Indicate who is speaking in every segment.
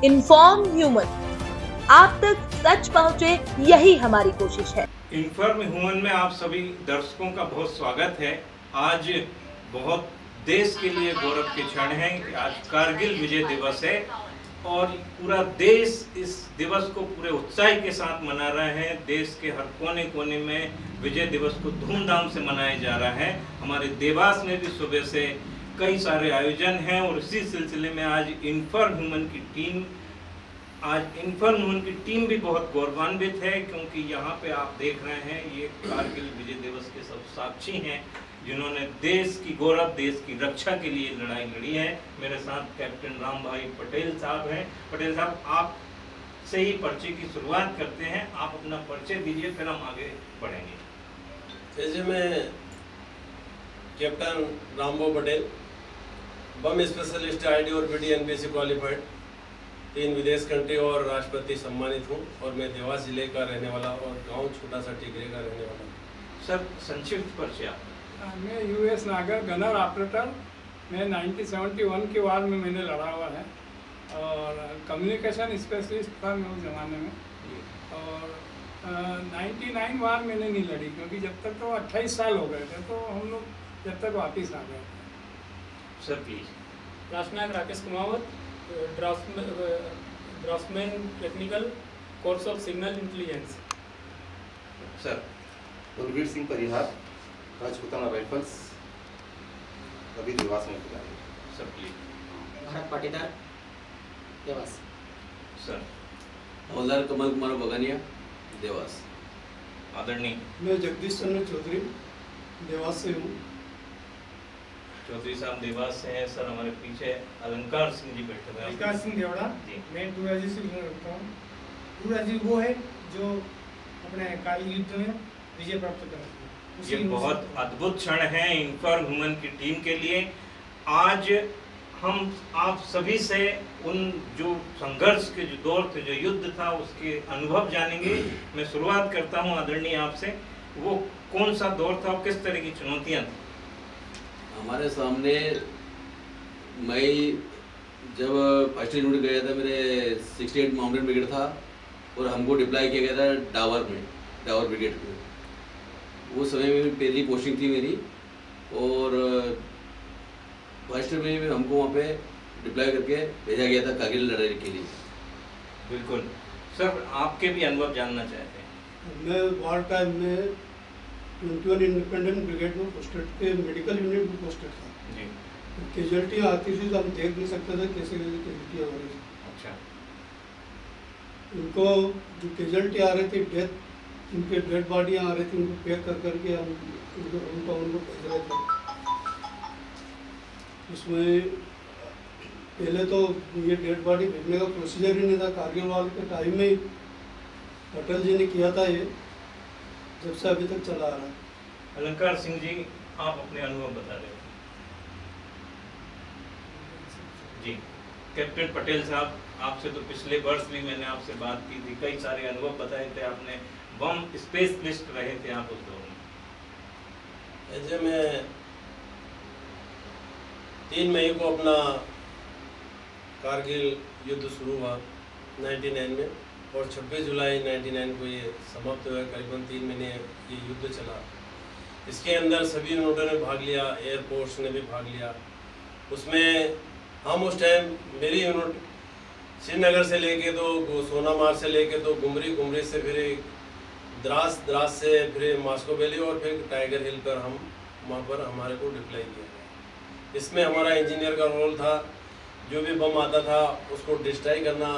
Speaker 1: Inform human, आप तक सच पहुंचे, यही हमारी कोशिश है।
Speaker 2: इन्फॉर्म ह्यूमन में आप सभी दर्शकों का बहुत स्वागत है। आज बहुत देश के लिए गौरव के क्षण है कि आज कारगिल विजय दिवस है और पूरा देश इस दिवस को पूरे उत्साह के साथ मना रहे हैं। देश के हर कोने कोने में विजय दिवस को धूमधाम से मनाया जा रहा है। हमारे देवास में भी सुबह से कई सारे आयोजन हैं और इसी सिलसिले में आज इन्फॉर्म ह्यूमन की टीम भी बहुत गौरवान्वित है, क्योंकि यहाँ पे आप देख रहे हैं ये कारगिल विजय दिवस के सब साक्षी हैं जिन्होंने देश की गौरव, देश की रक्षा के लिए लड़ाई लड़ी है। मेरे साथ कैप्टन राम भाई पटेल साहब हैं। पटेल साहब, आप से ही परिचय की शुरुआत करते हैं। आप अपना परिचय दीजिए, फिर हम आगे बढ़ेंगे।
Speaker 3: जैसे मैं कैप्टन रामभाऊ पटेल, बम स्पेशलिस्ट आईडी और पीडी एनपीसी क्वालिफाइड, 3 विदेश कंट्री और राष्ट्रपति सम्मानित हूँ और मैं देवास जिले का रहने वाला और गांव छोटा सा टिकरे का रहने वाला हूँ।
Speaker 2: सर, संक्षिप्त परिचय।
Speaker 4: मैं यूएस नागर गनर ऑपरेटर, मैं 1971 के वार में मैंने लड़ा हुआ है और कम्युनिकेशन स्पेशलिस्ट था मैं उस ज़माने में। और 99 वार मैंने नहीं लड़ी, क्योंकि जब तक तो 28 साल हो गए थे तो हम लोग जब तक वापस आ गए।
Speaker 2: Sir please.
Speaker 5: राष्ट्रनायक Rakesh Kumawat, draftsman technical course of signal intelligence.
Speaker 2: Sir.
Speaker 6: Kulvir Singh Parihar, Rajputana rifles, अभी देवास में खुला है।
Speaker 2: Sir please.
Speaker 7: Bharat Patidar, Dewas.
Speaker 2: Sir.
Speaker 8: हवलदार कमल कुमार बगानिया, देवास।
Speaker 2: आदरणीय।
Speaker 9: मैं जगदीश चंद्र चौधरी, देवास से हूँ।
Speaker 2: चौधरी साहब देवास से हैं। सर, हमारे पीछे अलंकार सिंह जी बैठे हुए हैं।
Speaker 4: विकास सिंह देवड़ा, मैं टूराजी से बिलोंग करता हूँ। टूराजी वो है जो अपने कारगिल युद्ध में विजय प्राप्त करते हैं।
Speaker 2: ये बहुत अद्भुत क्षण है इन्फॉर्म ह्यूमन की टीम के लिए। आज हम आप सभी से उन जो संघर्ष के जो दौर थे, जो युद्ध था, उसके अनुभव जानेंगे। मैं शुरुआत करता हूँ आदरणीय आपसे, वो कौन सा दौर था और किस तरह की चुनौतियाँ थी?
Speaker 8: हमारे सामने मैं जब फर्स्ट यूनिट गया था, मेरे 68 माउंटेन ब्रिगेड था और हमको डिप्लॉय किया गया था डावर ब्रिगेड में। वो समय में पहली पोस्टिंग थी मेरी और फर्स्ट में हमको वहाँ पे डिप्लॉय करके भेजा गया था कारगिल लड़ाई के लिए।
Speaker 2: बिल्कुल। सर, आपके भी अनुभव जानना चाहते हैं।
Speaker 9: मैं वार टाइम में 21 इंडिपेंडेंट ब्रिगेड में पोस्टेड थे, मेडिकल यूनिट में पोस्टेड था जी। कैजुअल्टियाँ आती थी तो हम देख नहीं सकते थे कैसे कैजुअल्टियाँ हो रही थी।
Speaker 2: अच्छा।
Speaker 9: उनको जो कैजुअल्टी आ रही थी, उनके डेड बॉडियाँ आ रही थी, उनको पैक कर करके हम उनको भेज रहे थे। उसमें पहले तो ये डेड बॉडी भेजने का प्रोसीजर ही नहीं था। कारगिल वार के टाइम में अटल जी ने किया था ये, जब से अभी तक चला आ रहा है।
Speaker 2: अलंकार सिंह जी, आप अपने अनुभव बता रहे हो। जी। कैप्टन पटेल साहब, आपसे तो पिछले वर्ष भी मैंने आपसे बात की थी, कई सारे अनुभव बताए थे आपने, बम स्पेशलिस्ट रहे थे आप उस दौर में।
Speaker 3: ऐसे मैं 3 मई को अपना कारगिल युद्ध शुरू हुआ 99 में और 26 जुलाई 99 को ये समाप्त हुआ। करीबन 3 महीने ये युद्ध चला। इसके अंदर सभी यूनिटों ने भाग लिया, एयरफोर्स ने भी भाग लिया। उसमें हम उस टाइम मेरी यूनिट श्रीनगर से लेके तो सोनामार से लेके तो गुमरी से फिर द्रास से फिर मास्को वैली और फिर टाइगर हिल पर हम वहाँ पर हमारे को डिप्लॉय किया गया। इसमें हमारा इंजीनियर का रोल था। जो भी बम आता था उसको डिस्ट्रॉय करना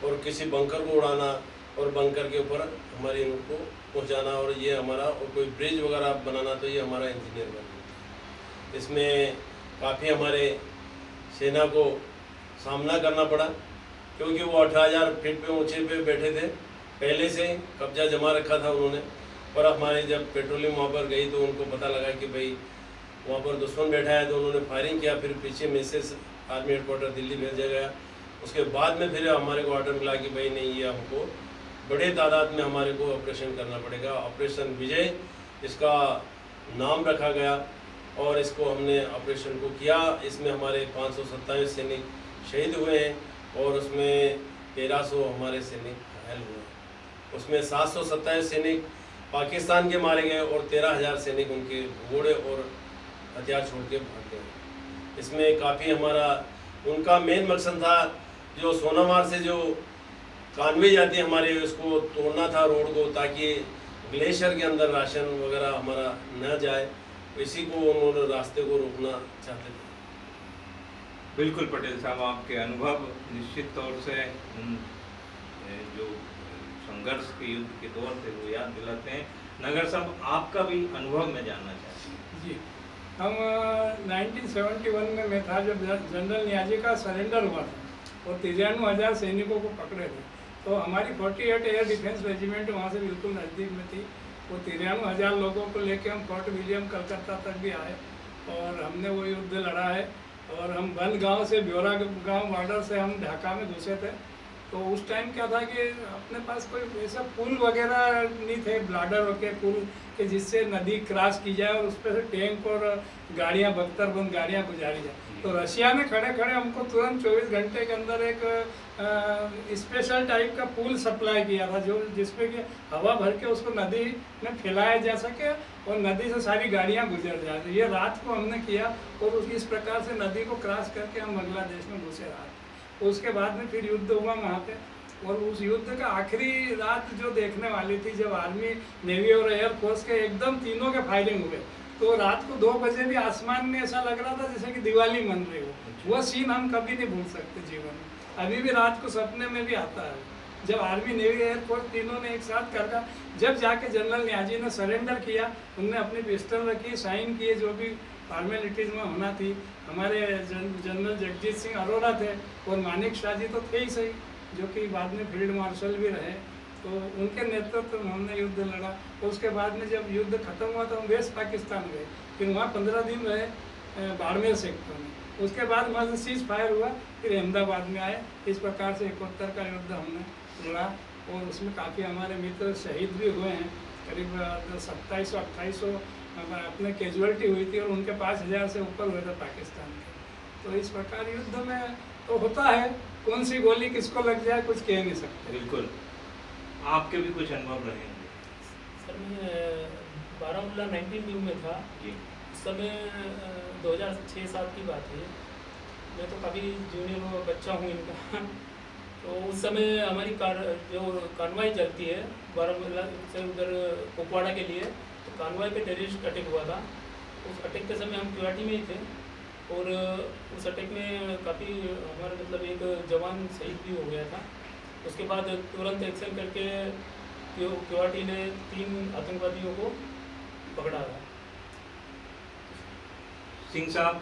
Speaker 3: और किसी बंकर को उड़ाना और बंकर के ऊपर हमारी यूनिट को पहुंचाना, और ये हमारा, और कोई ब्रिज वगैरह बनाना तो ये हमारा इंजीनियर का रोल था। इसमें काफ़ी हमारे सेना को सामना करना पड़ा, क्योंकि वो 18,000 फीट पे ऊंचे पे बैठे थे, पहले से कब्जा जमा रखा था उन्होंने। और हमारी जब पेट्रोलिंग वहाँ पर गई तो उनको पता लगा कि भाई वहाँ पर दुश्मन बैठा है, तो उन्होंने फायरिंग किया। फिर पीछे मैसेज आर्मी हेडक्वार्टर दिल्ली भेजा गया। उसके बाद में फिर हमारे को ऑर्डर मिला कि भाई नहीं, ये हमको बड़े तादाद में हमारे को ऑपरेशन करना पड़ेगा। ऑपरेशन विजय इसका नाम रखा गया और इसको हमने ऑपरेशन को किया। इसमें हमारे 527 सैनिक शहीद हुए हैं और उसमें 1300 हमारे सैनिक घायल हुए। उसमें 727 सैनिक पाकिस्तान के मारे गए और 13,000 सैनिक उनके घोड़े और हथियार छोड़ के भाग गए। इसमें काफ़ी हमारा उनका मेन मकसद था जो सोनामार से जो कानवे जाती है हमारे, उसको तोड़ना था रोड को, ताकि ग्लेशियर के अंदर राशन वगैरह हमारा न जाए। इसी को उन्होंने रास्ते को रोकना चाहते थे।
Speaker 2: बिल्कुल पटेल साहब, आपके अनुभव निश्चित तौर से उन जो संघर्ष के युद्ध के दौर थे वो याद दिलाते हैं। नगर साहब, आपका भी अनुभव मैं जानना चाहता हूँ।
Speaker 4: जी, हम 1971 में मैं था जब जनरल नियाजी का सरेंडर हुआ था और 93,000 सैनिकों को पकड़े थे। तो हमारी 48 एयर डिफेंस रेजिमेंट वहाँ से बिल्कुल नज़दीक में थी। वो 93,000 लोगों को लेके हम फोर्ट विलियम कलकत्ता तक भी आए और हमने वो युद्ध लड़ा है। और हम बंद गांव से ब्योरा गांव बॉर्डर से हम ढाका में घुसे थे। तो उस टाइम क्या था कि अपने पास कोई ऐसा पुल वगैरह नहीं थे, ब्लाडर के पुल कि जिससे नदी क्रॉस की जाए और उस पर से टैंक और गाड़ियाँ बख्तरबंद गाड़ियाँ गुजारी जाए। तो रशिया ने खड़े खड़े हमको तुरंत 24 घंटे के अंदर एक स्पेशल टाइप का पुल सप्लाई किया था, जो जिसमें कि हवा भर के उसको नदी में फैलाया जा सके और नदी से सारी गाड़ियाँ गुजर जाए। ये रात को हमने किया और इस प्रकार से नदी को क्रॉस करके हम बांग्लादेश में घुसे रात। उसके बाद में फिर युद्ध हुआ वहाँ पे, और उस युद्ध का आखिरी रात जो देखने वाली थी, जब आर्मी, नेवी और एयरफोर्स के एकदम तीनों के फायरिंग हुए, तो रात को 2 बजे भी आसमान में ऐसा लग रहा था जैसे कि दिवाली मन रही हो। वो सीन हम कभी नहीं भूल सकते जीवन में। अभी भी रात को सपने में भी आता है, जब आर्मी, नेवी, एयरफोर्स तीनों ने एक साथ करके जब जाके जनरल नियाजी ने सरेंडर किया, उनने अपनी पिस्टल रखी, साइन किए, जो भी फॉर्मेलिटीज़ में होना थी। हमारे जनरल जगजीत सिंह अरोड़ा थे और मानिक शाह जी तो थे ही सही, जो कि बाद में फील्ड मार्शल भी रहे। तो उनके नेतृत्व में हमने युद्ध लड़ा। उसके बाद में जब युद्ध खत्म हुआ तो हम वेस्ट पाकिस्तान गए, फिर वहाँ 15 दिन रहे बाड़मेर सेक्टर में। उसके बाद वहाँ से सीज फायर हुआ, फिर अहमदाबाद में आए। इस प्रकार से 71 का युद्ध हमने लड़ा और उसमें काफ़ी हमारे मित्र शहीद भी हुए हैं। करीब 2700-2800 अपने कैजुअलिटी हुई थी और उनके 5,000 से ऊपर हुए थे पाकिस्तान के। तो इस प्रकार युद्ध में तो होता है, कौन सी गोली किसको लग जाए कुछ कह नहीं सकते।
Speaker 2: बिल्कुल, आपके भी कुछ अनुभव रहे होंगे।
Speaker 5: सर, मैं बारामूला 19 में था
Speaker 2: जी।
Speaker 5: उस समय 2006-7 की बात है। मैं तो काफ़ी जूनियर बच्चा हूँ इनका। तो उस समय हमारी जो कानवाई चलती है बारामूला से उधर कुपवाड़ा के लिए, तो कानवाई पे टेररिस्ट अटैक हुआ था। उस अटैक के समय हम क्यूआरटी में ही थे और उस अटैक में काफ़ी हमारा मतलब एक जवान शहीद भी हो गया था। उसके बाद तुरंत एक्शन करके क्यूआरटी ने 3 आतंकवादियों को पकड़ा था।
Speaker 2: सिंह साहब,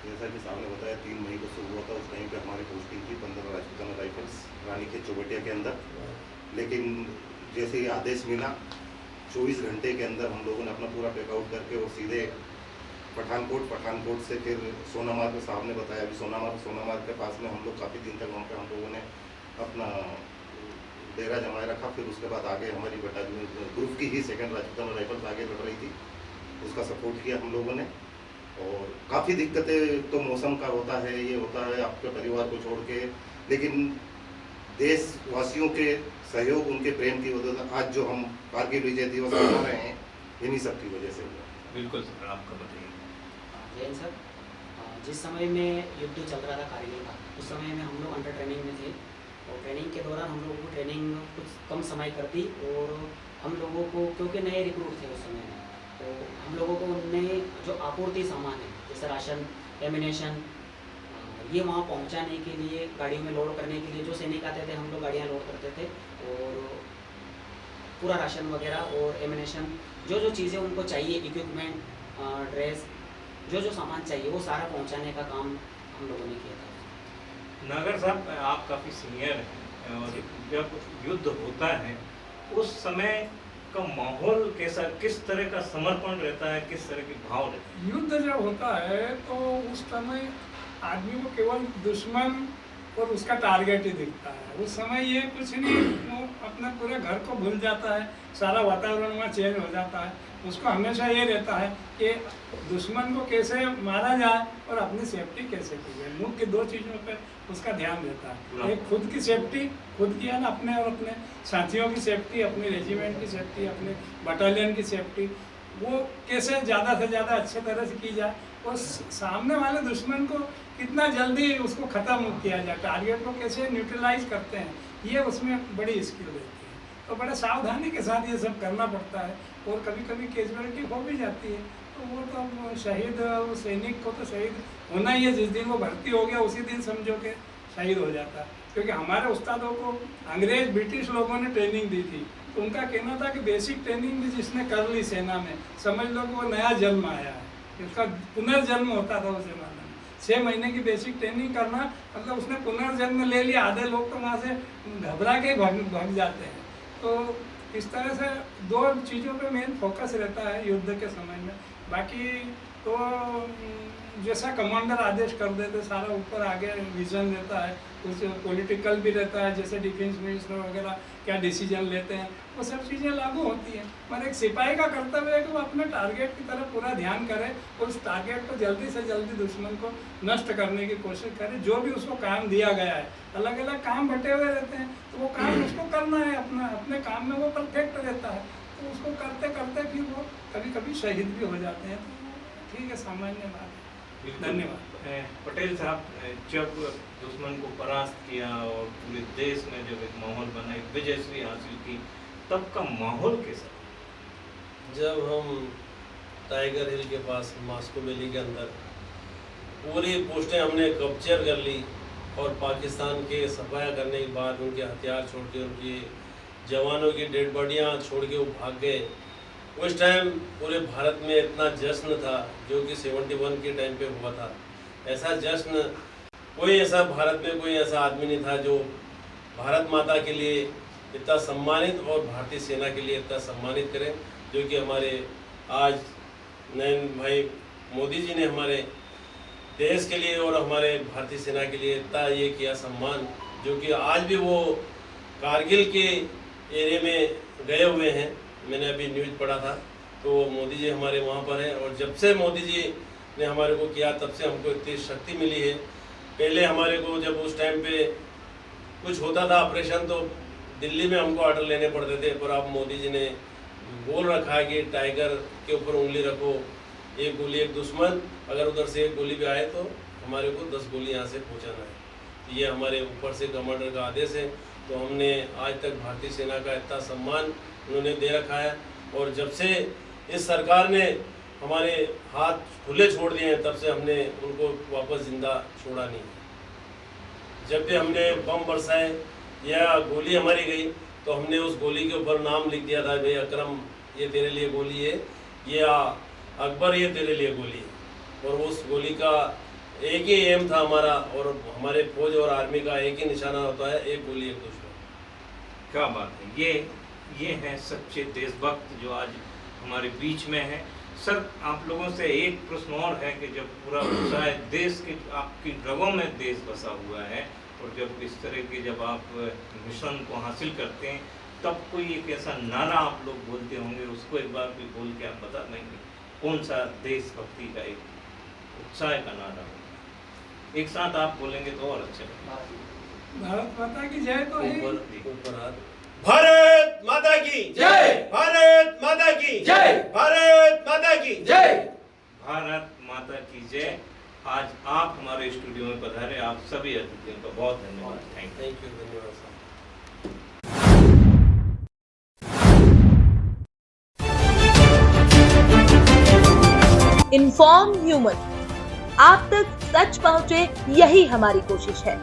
Speaker 6: जैसा कि साहब ने बताया 3 मई को शुरू हुआ था। उस टाइम पे हमारी पोस्टिंग थी 15 राजपूताना राइफल्स रानीखेत चौबटिया के अंदर। लेकिन जैसे ही आदेश मिला 24 घंटे के अंदर हम लोगों ने अपना पूरा पैकआउट करके वो सीधे पठानकोट से फिर सोनामार्ग में, साहब ने बताया अभी सोनामार्ग के पास में हम लोग काफ़ी दिन तक वहाँ पे हम लोगों ने अपना डेरा जमाए रखा। फिर उसके बाद आगे हमारी बटालियन ग्रुप की ही 2nd राजपूताना राइफल्स आगे बढ़ रही थी, उसका सपोर्ट किया हम लोगों ने। और काफ़ी दिक्कतें तो मौसम का होता है, ये होता है आपके परिवार को छोड़ के, लेकिन देशवासियों के सहयोग, उनके प्रेम की वजह से आज जो हम कारगिल विजय दिवस मना रहे हैं, इन्हीं सब की वजह से हुआ।
Speaker 2: बिल्कुल सर, आपका बताइए।
Speaker 7: जैन सर, जिस समय में युद्ध चल रहा था कारगिल का, उस समय में हम लोग अंडर ट्रेनिंग में थे और ट्रेनिंग के दौरान हम लोगों को ट्रेनिंग कुछ कम समय कर दी और हम लोगों को, क्योंकि नए रिक्रूट थे उस समय में, तो हम लोगों को उनने जो आपूर्ति सामान है जैसे राशन, एमिनेशन, ये वहाँ पहुँचाने के लिए, गाड़ियों में लोड करने के लिए जो सैनिक आते थे हम लोग गाड़ियाँ लोड करते थे और पूरा राशन वगैरह और एमिनेशन, जो जो चीज़ें उनको चाहिए, इक्विपमेंट, ड्रेस, जो जो सामान चाहिए वो सारा पहुंचाने का काम हम लोगों ने किया था।
Speaker 2: नागर साहब, आप काफ़ी सीनियर हैं और जब युद्ध होता है उस समय का माहौल कैसा, किस तरह का समर्पण रहता है, किस तरह के भाव रहते हैं?
Speaker 4: युद्ध जब होता है तो उस समय आदमी को केवल दुश्मन और उसका टारगेट ही दिखता है। उस समय ये कुछ नहीं, वो अपने पूरे घर को भूल जाता है, सारा वातावरण वहाँ चेंज हो जाता है। उसको हमेशा ये रहता है कि दुश्मन को कैसे मारा जाए और अपनी सेफ्टी कैसे की जाए। मुख्य दो चीज़ों पे उसका ध्यान रहता है, एक खुद की सेफ्टी, खुद की है ना, अपने और अपने साथियों की सेफ्टी, अपने रेजिमेंट की सेफ्टी, अपने बटालियन की सेफ्टी, वो कैसे ज़्यादा से ज़्यादा अच्छे तरह से की जाए और सामने वाले दुश्मन को कितना जल्दी उसको ख़त्म किया जाए, टारगेट को कैसे न्यूट्रलाइज करते हैं, ये उसमें बड़ी स्किल रहती है। तो बड़े सावधानी के साथ ये सब करना पड़ता है और कभी कभी कैजुअलिटी हो भी जाती है, तो वो तो शहीद सैनिक को तो शहीद होना ही है। जिस दिन वो भर्ती हो गया उसी दिन समझो कि शहीद हो जाता है, क्योंकि हमारे उस्तादों को अंग्रेज ब्रिटिश लोगों ने ट्रेनिंग दी थी, तो उनका कहना था कि बेसिक ट्रेनिंग भी जिसने कर ली सेना में, समझ लो कि वो नया जन्म आया है, उसका पुनर्जन्म होता था उस जमाने में। 6 महीने की बेसिक ट्रेनिंग करना मतलब उसने पुनर्जन्म ले लिया। आधे लोग तो वहाँ से घबरा के भाग जाते हैं। तो इस तरह से दो चीज़ों पे मेन फोकस रहता है युद्ध के समय में। बाकी तो जैसा कमांडर आदेश कर देते, सारा ऊपर आगे विजन रहता है, कुछ पॉलिटिकल भी रहता है, जैसे डिफेंस मिनिस्टर वगैरह क्या डिसीजन लेते हैं, वो सब चीज़ें लागू होती हैं। पर एक सिपाही का कर्तव्य है कि वो अपने टारगेट की तरफ पूरा ध्यान करे और उस टारगेट को जल्दी से जल्दी दुश्मन को नष्ट करने की कोशिश करे। जो भी उसको काम दिया गया है, अलग अलग काम बटे हुए रहते हैं, तो वो काम उसको करना है, अपने काम में वो परफेक्ट रहता है, तो उसको करते करते फिर वो कभी कभी शहीद भी हो जाते हैं। तो ठीक है, सामान्य बात है। धन्यवाद।
Speaker 2: पटेल साहब, जब दुश्मन को परास्त किया और पूरे देश में जब एक माहौल बना, एक विजयश्री हासिल की, तब का माहौल कैसा?
Speaker 3: जब हम टाइगर हिल के पास मास्को वैली के अंदर पूरी पोस्टें हमने कैप्चर कर ली और पाकिस्तान के सफाया करने के बाद उनके हथियार छोड़ के, उनकी जवानों की डेड बॉडियाँ छोड़ के वो भाग गए। उस टाइम पूरे भारत में इतना जश्न था जो कि 71 के टाइम पे हुआ था। ऐसा जश्न कोई ऐसा भारत में कोई ऐसा आदमी नहीं था जो भारत माता के लिए इतना सम्मानित और भारतीय सेना के लिए इतना सम्मानित करें, जो कि हमारे आज नयन भाई मोदी जी ने हमारे देश के लिए और हमारे भारतीय सेना के लिए इतना ये किया सम्मान, जो कि आज भी वो कारगिल के एरिया में गए हुए हैं। मैंने अभी न्यूज़ पढ़ा था, तो मोदी जी हमारे वहाँ पर हैं और जब से मोदी जी ने हमारे को किया तब से हमको इतनी शक्ति मिली है। पहले हमारे को जब उस टाइम पे कुछ होता था ऑपरेशन तो दिल्ली में हमको ऑर्डर लेने पड़ते थे, पर अब मोदी जी ने बोल रखा है कि टाइगर के ऊपर उंगली रखो, एक गोली एक दुश्मन, अगर उधर से एक गोली भी आए तो हमारे को 10 गोली यहाँ से पहुँचाना है। तो ये हमारे ऊपर से कमांडर का आदेश है। तो हमने आज तक भारतीय सेना का इतना सम्मान उन्होंने दे रखा है और जब से इस सरकार ने हमारे हाथ खुले छोड़ दिए हैं तब से हमने उनको वापस जिंदा छोड़ा नहीं। जब भी हमने बम बरसाए या गोली हमारी गई तो हमने उस गोली के ऊपर नाम लिख दिया था, भाई अकरम ये तेरे लिए गोली है, या अकबर ये तेरे लिए गोली है। और उस गोली का एक ही एम था हमारा, और हमारे फौज और आर्मी का एक ही निशाना होता है, एक गोली एक दुश्मन।
Speaker 2: क्या बात है, ये हैं सच्चे देशभक्त जो आज हमारे बीच में हैं। सर, आप लोगों से एक प्रश्न और है कि जब पूरा उत्साह देश के आपकी रगों में देश बसा हुआ है और जब इस तरह के जब आप मिशन को हासिल करते हैं तब कोई एक ऐसा नारा आप लोग बोलते होंगे, उसको एक बार भी बोल के आप बता देंगे कौन सा देशभक्ति का एक उत्साह का नारा होगा? एक साथ आप बोलेंगे तो और अच्छा लगेगा।
Speaker 4: भारत माता की जय। तो है
Speaker 3: भारत माता की जय, भारत माता की जय, भारत माता की जय,
Speaker 2: भारत माता की जय। आज आप हमारे स्टूडियो में पधारे, आप सभी अतिथियों का बहुत धन्यवाद। Thank
Speaker 3: you. धन्यवाद सर।
Speaker 1: इन्फॉर्म ह्यूमन, आप तक सच पहुंचे, यही हमारी कोशिश है।